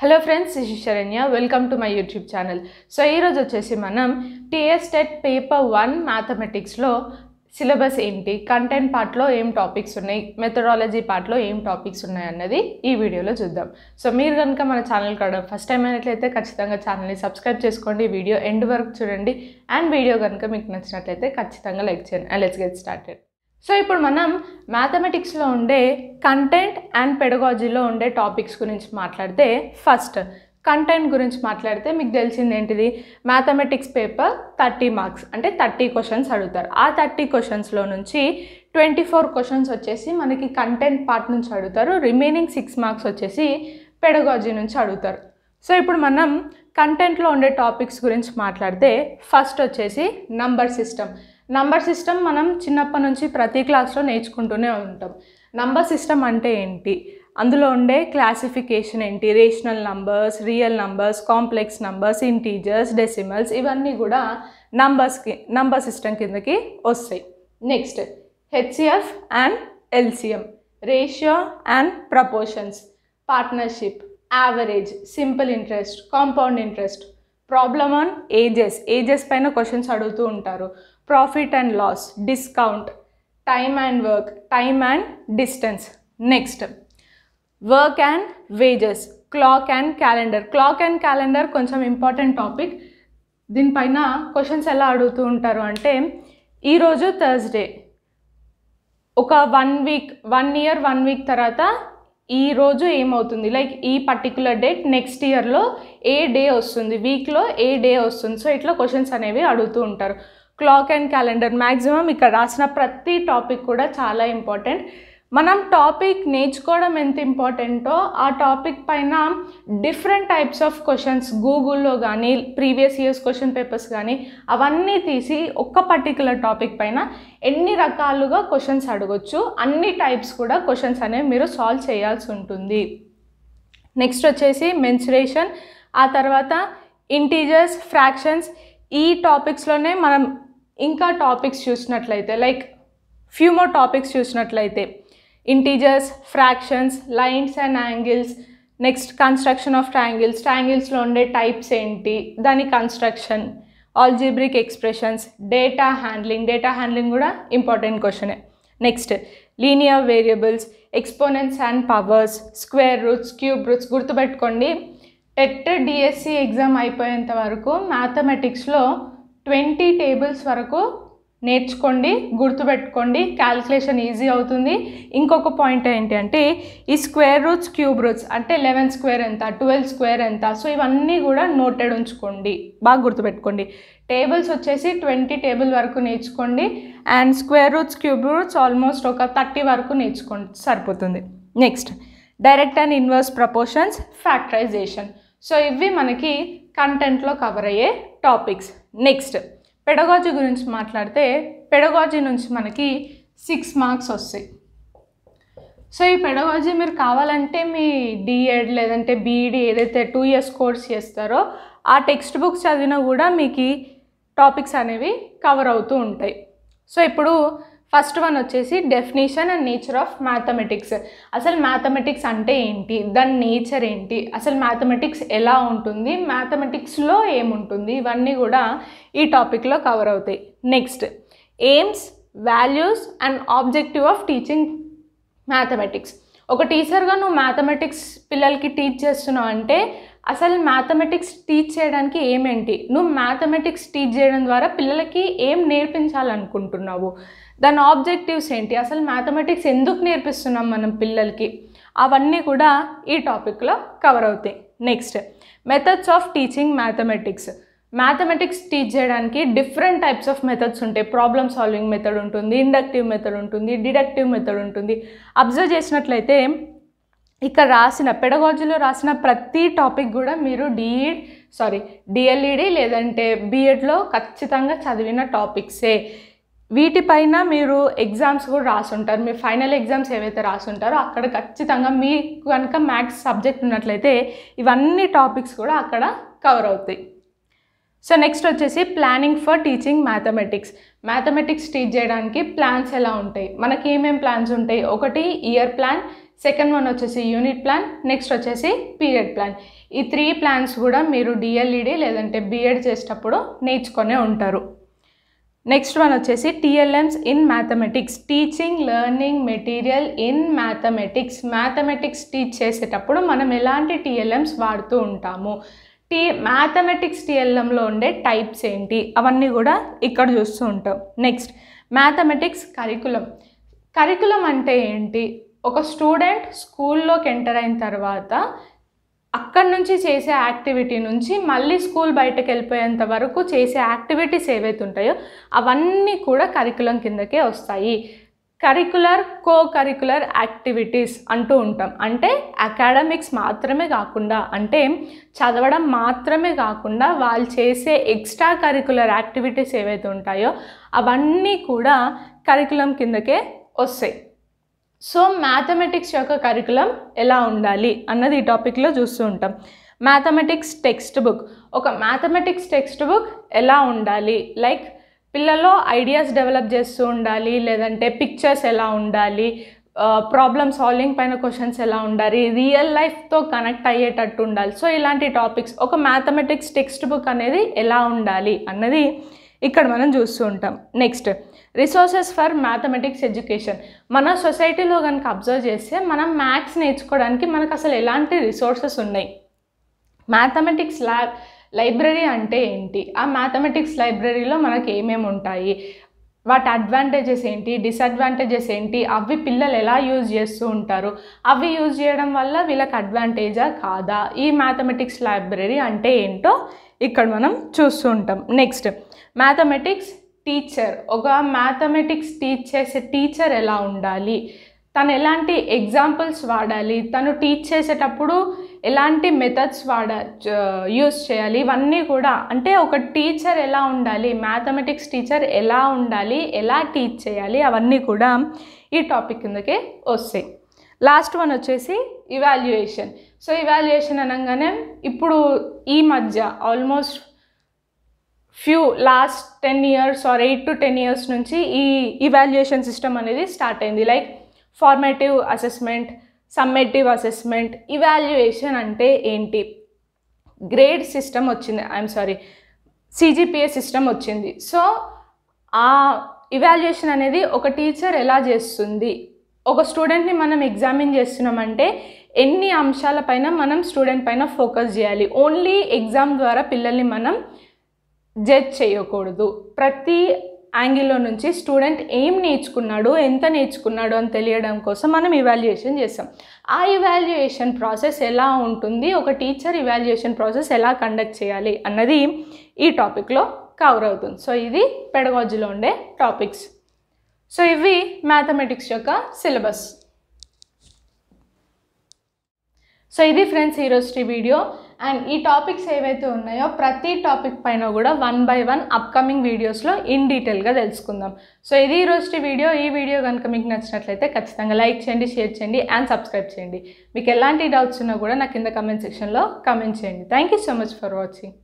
Hello friends, this is Sharanya. Welcome to my YouTube channel. So, ee roju vachesi manam TS TET paper 1 mathematics lo syllabus enti, content part lo em topics unnai, methodology part lo em topics unnai annadi ee video lo chuddam. So, meer ganaka mana channel kada first time ayinatlaithe kachithanga channel ni subscribe cheskondi, video end varaku chudandi and video ganaka meeku nachinatlaithe kachithanga like cheyandi. And let's get started. So ఇప్పుడు మనం మ్యాథమెటిక్స్లో ఉండే content and పెడగాజీలో ఉండే topics గురించి మాట్లాడితే first content గురించి మాట్లాడితే మీకు తెలిసింది ఏంటిది, మ్యాథమెటిక్స్ పేపర్ 30 మార్క్స్ అంటే 30 క్వశ్చన్స్ అడుగుతారు. ఆ 30 క్వశ్చన్స్లో నుంచి 24 క్వశ్చన్స్ వచ్చేసి మనకి కంటెంట్ పార్ట్ నుంచి అడుగుతారు, రిమైనింగ్ 6 మార్క్స్ వచ్చేసి పెడగాజీ నుంచి అడుగుతారు. సో ఇప్పుడు మనం కంటెంట్లో ఉండే టాపిక్స్ గురించి మాట్లాడితే ఫస్ట్ వచ్చేసి నంబర్ సిస్టమ్ మనం చిన్నప్పటి నుంచి ప్రతి క్లాస్లో నేర్చుకుంటూనే ఉంటాం. నంబర్ సిస్టమ్ అంటే ఏంటి, అందులో ఉండే క్లాసిఫికేషన్ ఏంటి, rational numbers, real numbers, complex numbers, integers, decimals, ఇవన్నీ కూడా నంబర్ సిస్టమ్ కిందకి వస్తాయి. Next HCF and LCM, ratio and proportions, partnership, average, simple interest, compound interest, problem on ages పైన క్వశ్చన్స్ అడుగుతూ ఉంటారు, profit and loss, discount, time and work, time and distance. Next work and wages, clock and calendar కొంచెం important topic. దీనిపైన questions ఎలా అడుగుతూ ఉంటారు అంటే, ఈరోజు థర్స్డే, ఒక 1 ఇయర్ 1 వీక్ తర్వాత ఈరోజు ఏమవుతుంది, లైక్ ఈ పర్టికులర్ డేట్ నెక్స్ట్ ఇయర్లో ఏ డే వస్తుంది, వీక్లో ఏ డే వస్తుంది. సో ఇట్లా క్వశ్చన్స్ అనేవి అడుగుతూ ఉంటారు. క్లాక్ అండ్ క్యాలెండర్ మ్యాక్సిమం ఇక్కడ రాసిన ప్రతి టాపిక్ కూడా చాలా ఇంపార్టెంట్. మనం టాపిక్ నేర్చుకోవడం ఎంత ఇంపార్టెంటో ఆ టాపిక్ పైన డిఫరెంట్ టైప్స్ ఆఫ్ క్వశ్చన్స్ గూగుల్లో కానీ ప్రీవియస్ ఇయర్స్ క్వశ్చన్ పేపర్స్ కానీ అవన్నీ తీసి ఒక్క పర్టికులర్ టాపిక్ పైన ఎన్ని రకాలుగా క్వశ్చన్స్ అడగొచ్చు, అన్ని టైప్స్ కూడా క్వశ్చన్స్ అనేవి మీరు సాల్వ్ చేయాల్సి ఉంటుంది. నెక్స్ట్ వచ్చేసి మెన్సురేషన్, ఆ తర్వాత ఇంటీజర్స్, ఫ్రాక్షన్స్. ఈ టాపిక్స్లోనే మనం ఇంకా టాపిక్స్ చూసినట్లయితే, లైక్ ఫ్యూ మోర్ టాపిక్స్ చూసినట్లయితే integers, fractions, lines and angles, next construction of ట్రయాంగిల్స్లో ఉండే టైప్స్ ఏంటి, దాని construction, algebraic expressions, data handling కూడా ఇంపార్టెంట్ క్వశ్చనే. Next linear variables, exponents and powers, square roots, cube roots. గుర్తుపెట్టుకోండి, టెట్ డిఎస్సి ఎగ్జామ్ అయిపోయేంత వరకు మ్యాథమెటిక్స్లో 20 టేబుల్స్ వరకు నేర్చుకోండి, గుర్తుపెట్టుకోండి, క్యాల్కులేషన్ ఈజీ అవుతుంది. ఇంకొక పాయింట్ ఏంటి అంటే, ఈ స్క్వేర్ రూట్స్, క్యూబ్ రూట్స్ అంటే 11 స్క్వేర్ ఎంత, 12 స్క్వేర్ ఎంత, సో ఇవన్నీ కూడా నోటెడ్ ఉంచుకోండి, బాగా గుర్తుపెట్టుకోండి. టేబుల్స్ వచ్చేసి 20 టేబుల్ వరకు నేర్చుకోండి and square roots, cube roots almost ఒక 30 వరకు నేర్చుకోండి, సరిపోతుంది. Next direct and inverse proportions, factorization. So ఇవి మనకి కంటెంట్లో కవర్ అయ్యే టాపిక్స్. నెక్స్ట్ పెడగాజీ గురించి మాట్లాడితే, పెడగాజీ నుంచి మనకి 6 మార్క్స్ వస్తాయి. సో ఈ పెడగాజీ మీరు కావాలంటే మీ డిఎడ్ లేదంటే బీఈడి ఏదైతే 2 ఇయర్స్ కోర్స్ చేస్తారో ఆ టెక్స్ట్ బుక్స్ చదివినా కూడా మీకు టాపిక్స్ అనేవి కవర్ అవుతూ ఉంటాయి. సో ఇప్పుడు ఫస్ట్ వన్ వచ్చేసి definition and nature of mathematics. అసలు మ్యాథమెటిక్స్ అంటే ఏంటి, దాని నేచర్ ఏంటి, అసలు మ్యాథమెటిక్స్ ఎలా ఉంటుంది, మ్యాథమెటిక్స్లో ఏముంటుంది, ఇవన్నీ కూడా ఈ టాపిక్లో కవర్ అవుతాయి. Next AIIMS, values and objective of teaching mathematics. ఒక టీచర్గా నువ్వు మ్యాథమెటిక్స్ పిల్లలకి టీచ్ చేస్తున్నావు అంటే అసలు మ్యాథమెటిక్స్ టీచ్ చేయడానికి ఏమేంటి, నువ్వు మ్యాథమెటిక్స్ టీచ్ చేయడం ద్వారా పిల్లలకి ఏం నేర్పించాలనుకుంటున్నావు, దాని ఆబ్జెక్టివ్స్ ఏంటి, అసలు మ్యాథమెటిక్స్ ఎందుకు నేర్పిస్తున్నాం మనం పిల్లలకి, అవన్నీ కూడా ఈ టాపిక్లో కవర్ అవుతాయి. Next methods of teaching mathematics teach చేయడానికి డిఫరెంట్ టైప్స్ ఆఫ్ మెథడ్స్ ఉంటాయి. ప్రాబ్లమ్ సాల్వింగ్ మెథడ్ ఉంటుంది, ఇండక్టివ్ మెథడ్ ఉంటుంది, డిడక్టివ్ మెథడ్ ఉంటుంది. అబ్జర్వ్ చేసినట్లయితే ఇక్కడ రాసిన పెడగాజీలో రాసిన ప్రతి టాపిక్ కూడా మీరు డిఎల్ఈడి లేదంటే బీఎడ్లో ఖచ్చితంగా చదివిన టాపిక్సే. వీటిపైన మీరు ఎగ్జామ్స్ కూడా రాసుంటారు, మీ ఫైనల్ ఎగ్జామ్స్ ఏవైతే రాసుంటారో అక్కడ ఖచ్చితంగా మీకు కనుక మ్యాథ్స్ సబ్జెక్ట్ ఉన్నట్లయితే ఇవన్నీ టాపిక్స్ కూడా అక్కడ కవర్ అవుతాయి. సో నెక్స్ట్ వచ్చేసి planning for teaching mathematics teach చేయడానికి ప్లాన్స్ ఎలా ఉంటాయి, మనకి ఏమేమి ప్లాన్స్ ఉంటాయి, ఒకటి ఇయర్ ప్లాన్, సెకండ్ వన్ వచ్చేసి యూనిట్ ప్లాన్, నెక్స్ట్ వచ్చేసి పీరియడ్ ప్లాన్. ఈ 3 ప్లాన్స్ కూడా మీరు డిఎల్ఈడి లేదంటే బీఎడ్ చేసేటప్పుడు నేర్చుకునే ఉంటారు. నెక్స్ట్ వన్ వచ్చేసి TLMs in mathematics, teaching learning material in mathematics. Mathematics teach చేసేటప్పుడు మనం ఎలాంటి టీఎల్ఎమ్స్ వాడుతూ ఉంటాము, మ్యాథమెటిక్స్ టీఎల్ఎంలో ఉండే టైప్స్ ఏంటి, అవన్నీ కూడా ఇక్కడ చూస్తూ ఉంటాం. Next mathematics curriculum. కరికులం అంటే ఏంటి, ఒక స్టూడెంట్ స్కూల్లోకి ఎంటర్ అయిన తర్వాత అక్కడి నుంచి చేసే యాక్టివిటీ నుంచి మళ్ళీ స్కూల్ బయటకు వెళ్ళిపోయేంత వరకు చేసే యాక్టివిటీస్ ఏవైతే ఉంటాయో అవన్నీ కూడా కరికులం కిందకే వస్తాయి. కరికులర్, కో కరికులర్ యాక్టివిటీస్ అంటూ ఉంటాం. అంటే అకాడమిక్స్ మాత్రమే కాకుండా, అంటే చదవడం మాత్రమే కాకుండా వాళ్ళు చేసే ఎక్స్ట్రా కరికులర్ యాక్టివిటీస్ ఏవైతే ఉంటాయో అవన్నీ కూడా కరికులం కిందకే వస్తాయి. సో మ్యాథమెటిక్స్ యొక్క కరికులం ఎలా ఉండాలి అన్నది ఈ టాపిక్లో చూస్తూ ఉంటాం. Mathematics text book. ఒక మ్యాథమెటిక్స్ టెక్స్ట్ బుక్ ఎలా ఉండాలి, లైక్ పిల్లల్లో ఐడియాస్ డెవలప్ చేస్తూ ఉండాలి, లేదంటే పిక్చర్స్ ఎలా ఉండాలి, ప్రాబ్లమ్ సాల్వింగ్ పైన క్వశ్చన్స్ ఎలా ఉండాలి, రియల్ లైఫ్తో కనెక్ట్ అయ్యేటట్టు ఉండాలి. సో ఇలాంటి టాపిక్స్, ఒక మ్యాథమెటిక్స్ టెక్స్ట్ బుక్ అనేది ఎలా ఉండాలి అన్నది ఇక్కడ మనం చూస్తూ ఉంటాం. Next resources for mathematics education. మన సొసైటీలో కనుక అబ్జర్వ్ చేస్తే మనం మ్యాథ్స్ నేర్చుకోవడానికి మనకు అసలు ఎలాంటి రిసోర్సెస్ ఉన్నాయి, మ్యాథమెటిక్స్ లైబ్రరీ అంటే ఏంటి, ఆ మ్యాథమెటిక్స్ లైబ్రరీలో మనకి ఏమేమి ఉంటాయి, వాటి అడ్వాంటేజెస్ ఏంటి, డిసడ్వాంటేజెస్ ఏంటి, అవి పిల్లలు ఎలా యూజ్ చేస్తూ ఉంటారు, అవి యూజ్ చేయడం వల్ల వీళ్ళకి అడ్వాంటేజా కాదా, ఈ మ్యాథమెటిక్స్ లైబ్రరీ అంటే ఏంటో ఇక్కడ మనం చూస్తూ ఉంటాం. Next mathematics teacher. ఒక మ్యాథమెటిక్స్ టీచ్ చేసే టీచర్ ఎలా ఉండాలి, తను ఎలాంటి ఎగ్జాంపుల్స్ వాడాలి, తను టీచ్ చేసేటప్పుడు ఎలాంటి మెథడ్స్ యూస్ చేయాలి, ఇవన్నీ కూడా, అంటే ఒక టీచర్ ఎలా ఉండాలి, మ్యాథమెటిక్స్ టీచర్ ఎలా ఉండాలి, ఎలా టీచ్ చేయాలి, అవన్నీ కూడా ఈ టాపిక్ కిందకే వస్తాయి. లాస్ట్ వన్ వచ్చేసి ఇవాల్యుయేషన్. సో ఇవాల్యుయేషన్ అనగానే ఇప్పుడు ఈ మధ్య almost last 10 years or 8 to 10 years నుంచి ఈ ఇవాల్యుయేషన్ సిస్టమ్ అనేది స్టార్ట్ అయింది. Like formative assessment, summative assessment. Evaluation అంటే ఏంటి, గ్రేడ్ సిస్టమ్ వచ్చింది, సిజిపిఏ సిస్టమ్ వచ్చింది. సో ఆ ఇవాల్యుయేషన్ అనేది ఒక టీచర్ ఎలా చేస్తుంది, ఒక స్టూడెంట్ని మనం ఎగ్జామిన్ చేస్తున్నామంటే ఎన్ని అంశాలపైన మనం స్టూడెంట్ పైన ఫోకస్ చేయాలి. ఓన్లీ ఎగ్జామ్ ద్వారా పిల్లల్ని మనం జడ్జ్ చేయకూడదు. ప్రతి యాంగిల్లో నుంచి స్టూడెంట్ ఏం నేర్చుకున్నాడు, ఎంత నేర్చుకున్నాడు అని తెలియడం కోసం మనం ఇవాల్యుయేషన్ చేస్తాం. ఆ ఇవాల్యుయేషన్ ప్రాసెస్ ఎలా ఉంటుంది, ఒక టీచర్ ఇవాల్యుయేషన్ ప్రాసెస్ ఎలా కండక్ట్ చేయాలి అన్నది ఈ టాపిక్లో కవర్ అవుతుంది. సో ఇది పెడగాజీలో ఉండే టాపిక్స్. సో ఇవి మ్యాథమెటిక్స్ యొక్క సిలబస్. సో ఇది ఫ్రెండ్స్ ఈరోజు వీడియో. అండ్ ఈ టాపిక్స్ ఏవైతే ఉన్నాయో ప్రతి టాపిక్ పైన కూడా 1 by 1 అప్కమింగ్ వీడియోస్లో ఇన్ డీటెయిల్గా తెలుసుకుందాం. సో ఇది ఈరోజు వీడియో. ఈ వీడియో కనుక మీకు నచ్చినట్లయితే ఖచ్చితంగా లైక్ చేయండి, షేర్ చేయండి అండ్ సబ్స్క్రైబ్ చేయండి. మీకు ఎలాంటి డౌట్స్ ఉన్నా కూడా నాకు కింద కమెంట్ సెక్షన్లో కమెంట్ చేయండి. Thank you so much for watching.